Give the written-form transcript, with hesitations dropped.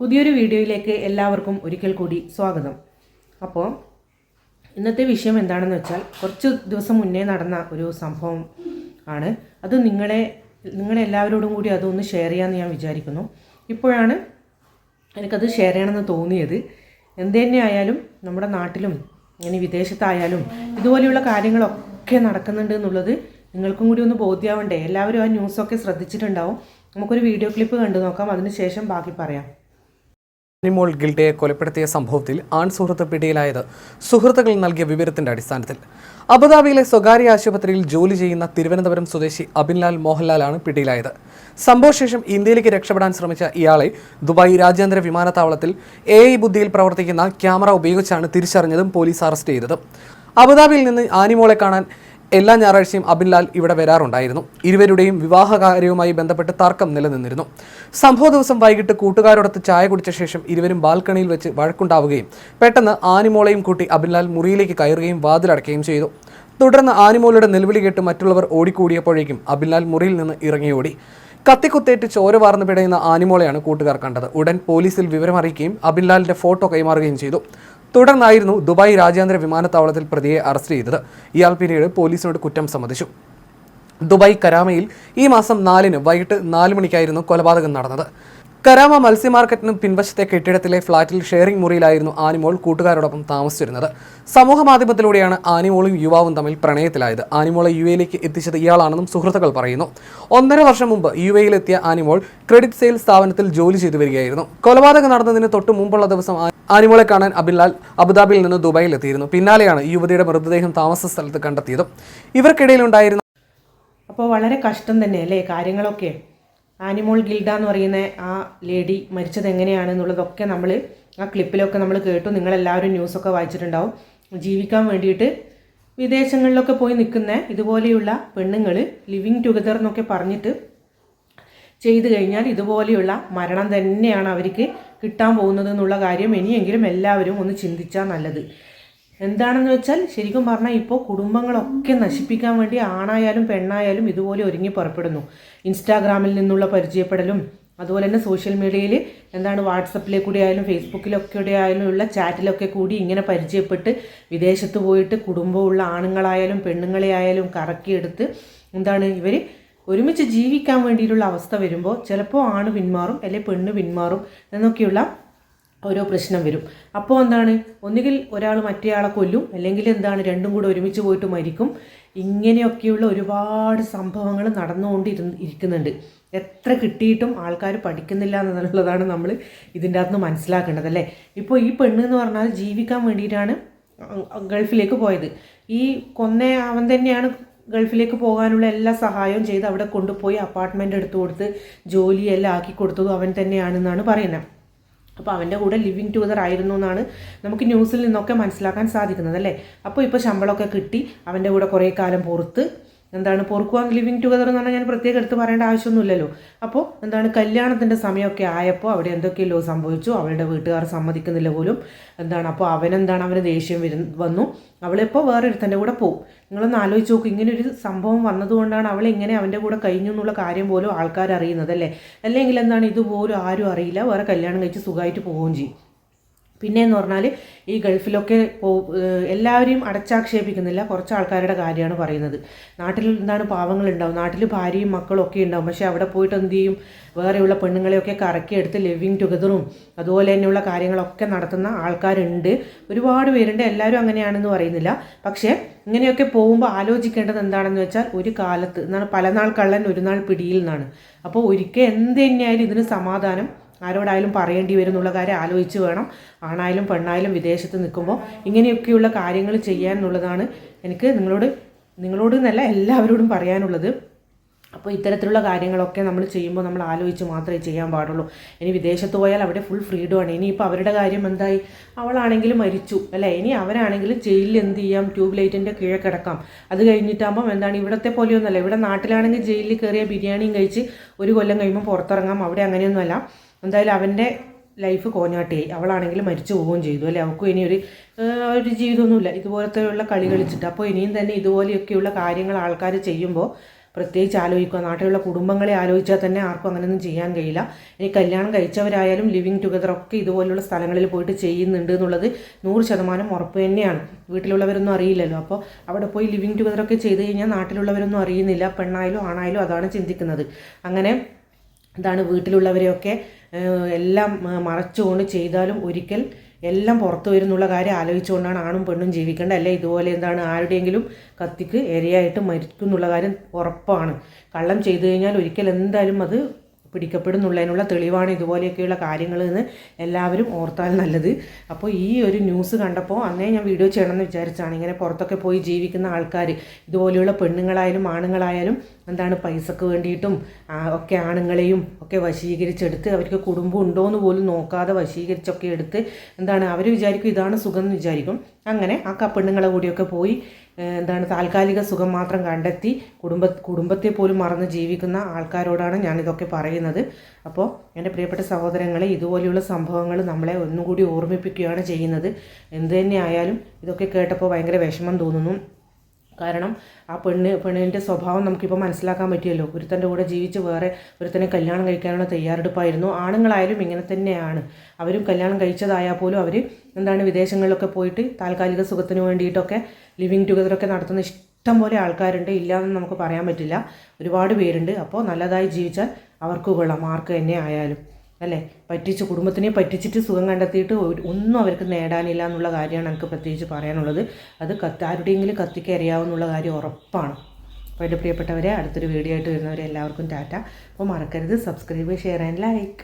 പുതിയൊരു വീഡിയോയിലേക്ക് എല്ലാവർക്കും ഒരിക്കൽ കൂടി സ്വാഗതം. അപ്പോൾ ഇന്നത്തെ വിഷയം എന്താണെന്ന് വെച്ചാൽ കുറച്ച് ദിവസം മുന്നേ നടന്ന ഒരു സംഭവം ആണ്. അത് നിങ്ങളെല്ലാവരോടും കൂടി അതൊന്ന് ഷെയർ ചെയ്യാമെന്ന് ഞാൻ വിചാരിക്കുന്നു. ഇപ്പോഴാണ് എനിക്കത് ഷെയർ ചെയ്യണമെന്ന് തോന്നിയത്. എന്ത് തന്നെ ആയാലും നമ്മുടെ നാട്ടിലും ഇനി വിദേശത്തായാലും ഇതുപോലെയുള്ള കാര്യങ്ങളൊക്കെ നടക്കുന്നുണ്ട് എന്നുള്ളത് നിങ്ങൾക്കും കൂടി ഒന്ന് ബോധ്യമാവണ്ടേ? എല്ലാവരും ആ ന്യൂസൊക്കെ ശ്രദ്ധിച്ചിട്ടുണ്ടാവും. നമുക്കൊരു വീഡിയോ ക്ലിപ്പ് കണ്ടു നോക്കാം, അതിനുശേഷം ബാക്കി പറയാം. ആനിമോൾ ഗിൽഡയെ കൊലപ്പെടുത്തിയ സംഭവത്തിൽ സുഹൃത്ത് പിടിയിലായത് സുഹൃത്തുക്കൾ നൽകിയ വിവരത്തിന്റെ അടിസ്ഥാനത്തിൽ. അബുദാബിയിലെ സ്വകാര്യ ആശുപത്രിയിൽ ജോലി ചെയ്യുന്ന തിരുവനന്തപുരം സ്വദേശി അബിൻലാൽ മോഹൻലാലാണ് പിടിയിലായത്. സംഭവശേഷം ഇന്ത്യയിലേക്ക് രക്ഷപ്പെടാൻ ശ്രമിച്ച ഇയാളെ ദുബായ് രാജ്യാന്തര വിമാനത്താവളത്തിൽ AI ബുദ്ധിയിൽ പ്രവർത്തിക്കുന്ന ക്യാമറ ഉപയോഗിച്ചാണ് തിരിച്ചറിഞ്ഞതും പോലീസ് അറസ്റ്റ് ചെയ്തതും. അബുദാബിയിൽ നിന്ന് ആനിമോളെ കാണാൻ എല്ലാ ഞായറാഴ്ചയും അബിൻലാൽ ഇവിടെ വരാറുണ്ടായിരുന്നു. ഇരുവരുടെയും വിവാഹകാര്യവുമായി ബന്ധപ്പെട്ട് തർക്കം നിലനിന്നിരുന്നു. സംഭവ ദിവസം വൈകിട്ട് കൂട്ടുകാരോടൊത്ത് ചായ കുടിച്ച ശേഷം ഇരുവരും ബാൽക്കണിയിൽ വെച്ച് വഴക്കുണ്ടാവുകയും പെട്ടെന്ന് ആനിമോളെയും കൂട്ടി അബിൻലാൽ മുറിയിലേക്ക് കയറുകയും വാതിലടയ്ക്കുകയും ചെയ്തു. തുടർന്ന് ആനിമോളുടെ നിലവിളി കേട്ട് മറ്റുള്ളവർ ഓടിക്കൂടിയപ്പോഴേക്കും അബിൻലാൽ മുറിയിൽ നിന്ന് ഇറങ്ങിയോടി. കത്തിക്കുത്തേറ്റ് ചോര വാർന്നു പിടയുന്ന ആനിമോളെയാണ് കൂട്ടുകാർ കണ്ടത്. ഉടൻ പോലീസിൽ വിവരമറിയിക്കുകയും അബിൻലാലിന്റെ ഫോട്ടോ കൈമാറുകയും ചെയ്തു. തുടർന്നായിരുന്നു ദുബായ് രാജ്യാന്തര വിമാനത്താവളത്തിൽ പ്രതിയെ അറസ്റ്റ് ചെയ്തത്. ഇയാൾ പിന്നീട് പോലീസിനോട് കുറ്റം സമ്മതിച്ചു. ദുബായ് കരാമയിൽ ഈ മാസം 4-ന് വൈകിട്ട് 4 മണിക്കായിരുന്നു കൊലപാതകം നടന്നത്. കരാമ മത്സ്യ മാർക്കറ്റിന് പിൻവശത്തെ കെട്ടിടത്തിലെ ഫ്ളാറ്റിൽ ഷെയറിംഗ് മുറിയിലായിരുന്നു ആനിമോൾ കൂട്ടുകാരോടൊപ്പം താമസിച്ചിരുന്നത്. സമൂഹ മാധ്യമത്തിലൂടെയാണ് ആനിമോളും യുവാവും തമ്മിൽ പ്രണയത്തിലായത്. ആനിമോളെ UAയിലേക്ക് എത്തിച്ചത് ഇയാളാണെന്നും സുഹൃത്തുക്കൾ പറയുന്നു. 1.5 വർഷം മുമ്പ് UAയിലെത്തിയ ആനിമോൾ ക്രെഡിറ്റ് സെയിൽസ് സ്ഥാപനത്തിൽ ജോലി ചെയ്തു വരികയായിരുന്നു. കൊലപാതകം നടന്നതിന് തൊട്ട് മുമ്പുള്ള ദിവസം ആനിമോളെ കാണാൻ അബിൻലാൽ അബുദാബിയിൽ നിന്ന് ദുബായിൽ എത്തിയിരുന്നു. പിന്നാലെയാണ് യുവതിയുടെ മൃതദേഹം താമസ സ്ഥലത്ത് കണ്ടെത്തിയത്. ഇവർക്കിടയിലുണ്ടായിരുന്ന അപ്പോൾ വളരെ കഷ്ടം തന്നെ അല്ലേ കാര്യങ്ങളൊക്കെ. ആനിമോൾ ഗിൽഡ എന്ന് പറയുന്ന ആ ലേഡി മരിച്ചത് എങ്ങനെയാണെന്നുള്ളതൊക്കെ നമ്മൾ ആ ക്ലിപ്പിലൊക്കെ നമ്മൾ കേട്ടു. നിങ്ങളെല്ലാവരും ന്യൂസൊക്കെ വായിച്ചിട്ടുണ്ടാവും. ജീവിക്കാൻ വേണ്ടിയിട്ട് വിദേശങ്ങളിലൊക്കെ പോയി നിൽക്കുന്ന ഇതുപോലെയുള്ള പെണ്ണുങ്ങൾ ലിവിങ് ടുഗദർ എന്നൊക്കെ പറഞ്ഞിട്ട് ചെയ്തു കഴിഞ്ഞാൽ ഇതുപോലെയുള്ള മരണം തന്നെയാണ് അവർക്ക് കിട്ടാൻ പോകുന്നത് എന്നുള്ള കാര്യം ഇനിയെങ്കിലും എല്ലാവരും ഒന്ന് ചിന്തിച്ചാൽ നല്ലത്. എന്താണെന്ന് വെച്ചാൽ ശരിക്കും പറഞ്ഞാൽ ഇപ്പോൾ കുടുംബങ്ങളൊക്കെ നശിപ്പിക്കാൻ വേണ്ടി ആണായാലും പെണ്ണായാലും ഇതുപോലെ ഒരുങ്ങി പുറപ്പെടുന്നു. ഇൻസ്റ്റാഗ്രാമിൽ നിന്നുള്ള പരിചയപ്പെടലും അതുപോലെ തന്നെ സോഷ്യൽ മീഡിയയിൽ വാട്സപ്പിലെ കൂടി ആയാലും ഫേസ്ബുക്കിലൊക്കെ ആയാലും ഉള്ള ചാറ്റിലൊക്കെ കൂടി ഇങ്ങനെ പരിചയപ്പെട്ട് വിദേശത്ത് പോയിട്ട് കുടുംബമുള്ള ആണുങ്ങളായാലും പെണ്ണുങ്ങളെ ആയാലും കറക്കിയെടുത്ത് ഇവർ ഒരുമിച്ച് ജീവിക്കാൻ വേണ്ടിയിട്ടുള്ള അവസ്ഥ വരുമ്പോൾ ചിലപ്പോൾ ആണ് പിന്മാറും, അല്ലെങ്കിൽ പെണ്ണ് പിന്മാറും എന്നൊക്കെയുള്ള ഓരോ പ്രശ്നം വരും. അപ്പോൾ ഒന്നുകിൽ ഒരാൾ മറ്റേയാളെ കൊല്ലും, അല്ലെങ്കിൽ രണ്ടും കൂടെ ഒരുമിച്ച് പോയിട്ട് മരിക്കും. ഇങ്ങനെയൊക്കെയുള്ള ഒരുപാട് സംഭവങ്ങൾ നടന്നുകൊണ്ടിരിക്കുന്നുണ്ട്. എത്ര കിട്ടിയിട്ടും ആൾക്കാർ പഠിക്കുന്നില്ല എന്നുള്ളതാണ് നമ്മൾ ഇതിൻ്റെ അകത്ത് മനസ്സിലാക്കേണ്ടത് അല്ലേ. ഇപ്പോൾ ഈ പെണ്ണ് എന്ന് പറഞ്ഞാൽ ജീവിക്കാൻ വേണ്ടിയിട്ടാണ് ഗൾഫിലേക്ക് പോയത്. ഈ അവൻ തന്നെയാണ് ഗൾഫിലേക്ക് പോകാനുള്ള എല്ലാ സഹായവും ചെയ്ത് അവിടെ കൊണ്ടുപോയി അപ്പാർട്ട്മെൻ്റ് എടുത്തു കൊടുത്ത് ജോലിയെല്ലാം ആക്കി കൊടുത്തതും അവൻ തന്നെയാണെന്നാണ് പറയുന്നത്. അപ്പോൾ അവൻ്റെ കൂടെ ലിവിങ് ടുഗദർ ആയിരുന്നു എന്നാണ് നമുക്ക് ന്യൂസിൽ നിന്നൊക്കെ മനസ്സിലാക്കാൻ സാധിക്കുന്നത് അല്ലേ. അപ്പോൾ ഇപ്പോൾ ശമ്പളമൊക്കെ കിട്ടി അവൻ്റെ കൂടെ കുറേ കാലം പൊറുക്കുവാൻ ലിവിങ് ടുഗദർ എന്ന് പറഞ്ഞാൽ ഞാൻ പ്രത്യേകം എടുത്ത് പറയേണ്ട ആവശ്യമൊന്നുമില്ലല്ലോ. അപ്പോൾ കല്യാണത്തിൻ്റെ സമയമൊക്കെ ആയപ്പോൾ അവിടെ എന്തൊക്കെയല്ലോ സംഭവിച്ചു. അവളുടെ വീട്ടുകാർ സമ്മതിക്കുന്നില്ല പോലും. അപ്പോൾ അവന് ദേഷ്യം വന്നു. അവളിപ്പോൾ വേറൊരുത്തൻ്റെ കൂടെ പോകും. നിങ്ങളൊന്ന് ആലോചിച്ച് നോക്കും, ഇങ്ങനെ ഒരു സംഭവം വന്നതുകൊണ്ടാണ് അവളിങ്ങനെ അവൻ്റെ കൂടെ കഴിഞ്ഞു എന്നുള്ള കാര്യം പോലും ആൾക്കാർ അറിയുന്നത് അല്ലേ. അല്ലെങ്കിൽ ഇതുപോലും ആരും അറിയില്ല, വേറെ കല്യാണം കഴിച്ച് സുഖമായിട്ട് പോവുകയും ചെയ്യും. പിന്നെയെന്ന് പറഞ്ഞാൽ ഈ ഗൾഫിലൊക്കെ എല്ലാവരെയും അടച്ചാക്ഷേപിക്കുന്നില്ല, കുറച്ച് ആൾക്കാരുടെ കാര്യമാണ് പറയുന്നത്. നാട്ടിൽ പാവങ്ങളുണ്ടാവും, നാട്ടിൽ ഭാര്യയും മക്കളും ഒക്കെ ഉണ്ടാവും. പക്ഷേ അവിടെ പോയിട്ട് എന്ത് ചെയ്യും, വേറെയുള്ള പെണ്ണുങ്ങളെയൊക്കെ കറക്കിയെടുത്ത് ലിവിങ് ടുഗദറും അതുപോലെ തന്നെയുള്ള കാര്യങ്ങളൊക്കെ നടത്തുന്ന ആൾക്കാരുണ്ട്, ഒരുപാട് പേരുണ്ട്. എല്ലാവരും അങ്ങനെയാണെന്ന് പറയുന്നില്ല. പക്ഷേ ഇങ്ങനെയൊക്കെ പോകുമ്പോൾ ആലോചിക്കേണ്ടത് എന്താണെന്ന് വെച്ചാൽ ഒരു കാലത്ത് പല നാൾ കള്ളൻ ഒരു നാൾ പിടിയിൽ എന്നാണ്. അപ്പോൾ ഒരിക്കൽ എന്ത് തന്നെയായാലും ഇതിന് സമാധാനം ആരോടായാലും പറയേണ്ടി വരും എന്നുള്ള കാര്യം ആലോചിച്ച് വേണം ആണായാലും പെണ്ണായാലും വിദേശത്ത് നിൽക്കുമ്പോൾ ഇങ്ങനെയൊക്കെയുള്ള കാര്യങ്ങൾ ചെയ്യാൻ എന്നുള്ളതാണ് എനിക്ക് നിങ്ങളോട് എന്നല്ല എല്ലാവരോടും പറയാനുള്ളത്. അപ്പോൾ ഇത്തരത്തിലുള്ള കാര്യങ്ങളൊക്കെ നമ്മൾ ചെയ്യുമ്പോൾ നമ്മൾ ആലോചിച്ച് മാത്രമേ ചെയ്യാൻ പാടുള്ളൂ. ഇനി വിദേശത്ത് പോയാൽ അവിടെ ഫുൾ ഫ്രീഡമാണ്. ഇനിയിപ്പോൾ അവരുടെ കാര്യം എന്തായി, അവളാണെങ്കിൽ മരിച്ചു അല്ലേ, ഇനി അവരാണെങ്കിലും ജയിലിൽ എന്ത് ചെയ്യാം, ട്യൂബ് ലൈറ്റിൻ്റെ കീഴെ കിടക്കാം. അത് കഴിഞ്ഞിട്ടാകുമ്പം ഇവിടത്തെ പോലെയൊന്നുമല്ല. ഇവിടെ നാട്ടിലാണെങ്കിൽ ജയിലിൽ കയറിയ ബിരിയാണിയും കഴിച്ച് 1 കൊല്ലം കഴിയുമ്പോൾ പുറത്തിറങ്ങാം. അവിടെ അങ്ങനെയൊന്നുമല്ല. അവൻ്റെ ലൈഫ് കോഞ്ഞാട്ടിയായി, അവളാണെങ്കിൽ മരിച്ചു പോവുകയും ചെയ്തു അല്ലേ. അവൾക്കും ഇനി ഒരു ജീവിതമൊന്നുമില്ല ഇതുപോലത്തെയുള്ള കളി കളിച്ചിട്ട്. അപ്പോൾ ഇനിയും തന്നെ ഇതുപോലെയൊക്കെയുള്ള കാര്യങ്ങൾ ആൾക്കാർ ചെയ്യുമ്പോൾ പ്രത്യേകിച്ച് ആലോചിക്കുക. നാട്ടിലുള്ള കുടുംബങ്ങളെ ആലോചിച്ചാൽ തന്നെ ആർക്കും അങ്ങനെയൊന്നും ചെയ്യാൻ കഴിയില്ല. ഇനി കല്യാണം കഴിച്ചവരായാലും ലിവിങ് ടുഗദർ ഒക്കെ ഇതുപോലുള്ള സ്ഥലങ്ങളിൽ പോയിട്ട് ചെയ്യുന്നുണ്ട് എന്നുള്ളത് 100% ഉറപ്പ് തന്നെയാണ്. വീട്ടിലുള്ളവരൊന്നും അറിയില്ലല്ലോ. അപ്പോൾ അവിടെ പോയി ലിവിങ് ടുഗദർ ഒക്കെ ചെയ്ത് കഴിഞ്ഞാൽ നാട്ടിലുള്ളവരൊന്നും അറിയുന്നില്ല. പെണ്ണായാലും ആണായാലും അതാണ് ചിന്തിക്കുന്നത്. അങ്ങനെ എന്താണ് വീട്ടിലുള്ളവരെയൊക്കെ എല്ലാം മറച്ചുകൊണ്ട് ചെയ്താലും ഒരിക്കൽ എല്ലാം പുറത്തു വരുന്നുള്ള കാര്യം ആലോചിച്ചുകൊണ്ടാണ് ആണും പെണ്ണും ജീവിക്കേണ്ടത്. അല്ലെ ഇതുപോലെ എന്താണ് ആരുടെയെങ്കിലും കത്തിക്ക് ഇരയായിട്ട് മരിക്കും എന്നുള്ള കാര്യം ഉറപ്പാണ്. കള്ളം ചെയ്തു കഴിഞ്ഞാൽ ഒരിക്കൽ എന്തായാലും അത് പിടിക്കപ്പെടുന്നുള്ളതിനുള്ള തെളിവാണ് ഇതുപോലെയൊക്കെയുള്ള കാര്യങ്ങൾ എന്ന് എല്ലാവരും ഓർത്താൽ നല്ലത്. അപ്പോൾ ഈ ഒരു ന്യൂസ് കണ്ടപ്പോൾ അന്നേ ഞാൻ വീഡിയോ ചെയ്യണമെന്ന് വിചാരിച്ചാണ്. ഇങ്ങനെ പുറത്തൊക്കെ പോയി ജീവിക്കുന്ന ആൾക്കാർ ഇതുപോലെയുള്ള പെണ്ണുങ്ങളായാലും ആണുങ്ങളായാലും എന്താണ് പൈസക്ക് വേണ്ടിയിട്ടും ഒക്കെ ആണുങ്ങളെയും ഒക്കെ വശീകരിച്ചെടുത്ത് അവർക്ക് കുടുംബം ഉണ്ടോ എന്ന് പോലും നോക്കാതെ വശീകരിച്ചൊക്കെ എടുത്ത് എന്താണ് അവർ വിചാരിക്കും ഇതാണ് സുഖം എന്ന് വിചാരിക്കും. അങ്ങനെ ആ പെണ്ണുങ്ങളെ കൂടിയൊക്കെ പോയി എന്താണ് താൽക്കാലിക സുഖം മാത്രം കണ്ടെത്തി കുടുംബത്തെ പോലും മറന്ന് ജീവിക്കുന്ന ആൾക്കാരോടാണ് ഞാനിതൊക്കെ പറയുന്നത്. അപ്പോൾ എൻ്റെ പ്രിയപ്പെട്ട സഹോദരങ്ങളെ, ഇതുപോലെയുള്ള സംഭവങ്ങൾ നമ്മളെ ഒന്നും കൂടി ഓർമ്മിപ്പിക്കുകയാണ് ചെയ്യുന്നത്. എന്തു തന്നെ ആയാലും ഇതൊക്കെ കേട്ടപ്പോൾ ഭയങ്കര വിഷമം തോന്നുന്നു. കാരണം ആ പെണ്ണിൻ്റെ സ്വഭാവം നമുക്കിപ്പോൾ മനസ്സിലാക്കാൻ പറ്റിയല്ലോ. ഒരുത്തൻ്റെ കൂടെ ജീവിച്ച് വേറെ ഒരുത്തനെ കല്യാണം കഴിക്കാനുള്ള തയ്യാറെടുപ്പായിരുന്നു. ആണുങ്ങളായാലും ഇങ്ങനെ തന്നെയാണ്. അവരും കല്യാണം കഴിച്ചതായാൽ പോലും അവർ എന്താണ് വിദേശങ്ങളിലൊക്കെ പോയിട്ട് താൽക്കാലിക സുഖത്തിന് വേണ്ടിയിട്ടൊക്കെ ലിവിങ് ടുഗദറൊക്കെ നടത്തുന്ന ഇഷ്ടം പോലെ ആൾക്കാരുണ്ട്. ഇല്ലയെന്ന് നമുക്ക് പറയാൻ പറ്റില്ല. ഒരുപാട് പേരുണ്ട്. അപ്പോൾ നല്ലതായി ജീവിച്ചാൽ അവർക്ക് കൊള്ളാം, ആർക്ക് തന്നെ ആയാലും അല്ലേ. കുടുംബത്തിനെ പറ്റിച്ചിട്ട് സുഖം കണ്ടെത്തിയിട്ട് ഒന്നും അവർക്ക് നേടാനില്ല എന്നുള്ള കാര്യമാണ് എനിക്ക് പ്രത്യേകിച്ച് പറയാനുള്ളത്. അത് ആരുടെയെങ്കിലും കത്തിക്ക് അറിയാവുന്നുള്ള കാര്യം ഉറപ്പാണ്. അപ്പോൾ എൻ്റെ പ്രിയപ്പെട്ടവരെ, അടുത്തൊരു വീഡിയോ ആയിട്ട് വരുന്നവരെ എല്ലാവർക്കും ടാറ്റ. അപ്പോൾ മറക്കരുത് സബ്സ്ക്രൈബ്, ഷെയർ ആൻഡ് ലൈക്ക്.